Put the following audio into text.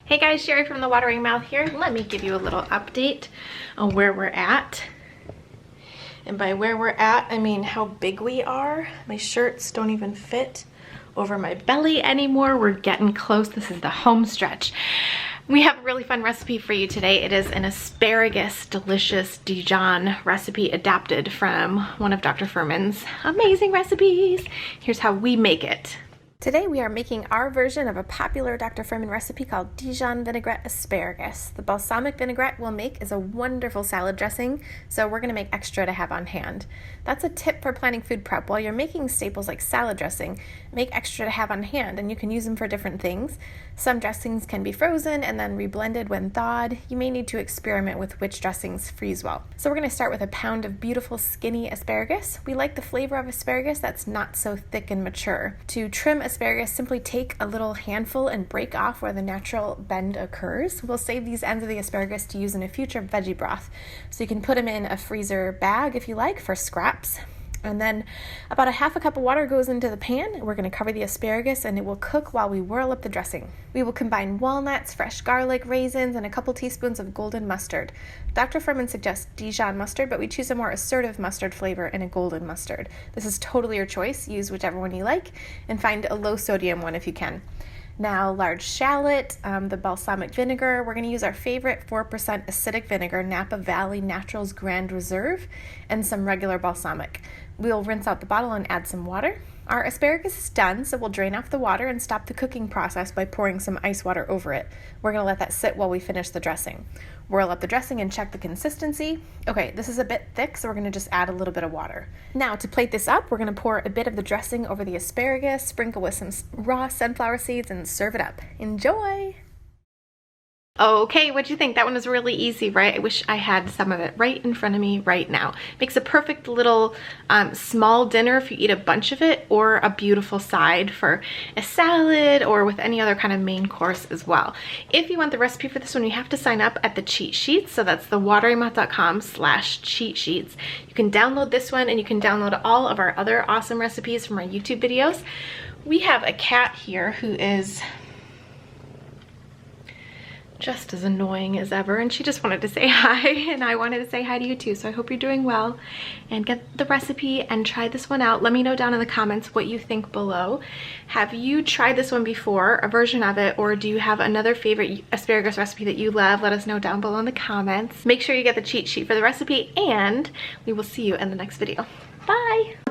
Hey guys, Sherry from The Watering Mouth here. Let me give you a little update on where we're at. And by where we're at, I mean how big we are. My shirts don't even fit over my belly anymore. We're getting close. This is the home stretch. We have a really fun recipe for you today. It is an asparagus delicious Dijon recipe adapted from one of Dr. Fuhrman's amazing recipes. Here's how we make it. Today we are making our version of a popular Dr. Fuhrman recipe called Dijon Vinaigrette Asparagus. The balsamic vinaigrette we'll make is a wonderful salad dressing, so we're going to make extra to have on hand. That's a tip for planning food prep. While you're making staples like salad dressing, make extra to have on hand, and you can use them for different things. Some dressings can be frozen and then reblended when thawed. You may need to experiment with which dressings freeze well. So we're going to start with a pound of beautiful skinny asparagus. We like the flavor of asparagus that's not so thick and mature. To trim asparagus, simply take a little handful and break off where the natural bend occurs. We'll save these ends of the asparagus to use in a future veggie broth. So you can put them in a freezer bag if you like for scraps. And then about a half a cup of water goes into the pan. We're going to cover the asparagus and it will cook while we whirl up the dressing. We will combine walnuts, fresh garlic, raisins, and a couple teaspoons of golden mustard. Dr. Fuhrman suggests Dijon mustard, but we choose a more assertive mustard flavor and a golden mustard. This is totally your choice. Use whichever one you like and find a low sodium one if you can. Now, large shallot, the balsamic vinegar. We're going to use our favorite 4% acidic vinegar, Napa Valley Naturals Grand Reserve, and some regular balsamic. We'll rinse out the bottle and add some water. Our asparagus is done, so we'll drain off the water and stop the cooking process by pouring some ice water over it. We're going to let that sit while we finish the dressing. Whirl up the dressing and check the consistency. Okay, this is a bit thick, so we're going to just add a little bit of water. Now, to plate this up, we're going to pour a bit of the dressing over the asparagus, sprinkle with some raw sunflower seeds, and serve it up. Enjoy! Okay, what'd you think? That one was really easy, right? I wish I had some of it right in front of me right now. Makes a perfect little small dinner if you eat a bunch of it, or a beautiful side for a salad or with any other kind of main course as well. If you want the recipe for this one, you have to sign up at the cheat sheets. So that's thewateringmouth.com/cheat sheets. You can download this one and you can download all of our other awesome recipes from our YouTube videos. We have a cat here who is just as annoying as ever, and she just wanted to say hi, and I wanted to say hi to you too, so I hope you're doing well. And get the recipe and try this one out. Let me know down in the comments what you think below. Have you tried this one before, a version of it, or do you have another favorite asparagus recipe that you love? Let us know down below in the comments. Make sure you get the cheat sheet for the recipe, and we will see you in the next video. Bye!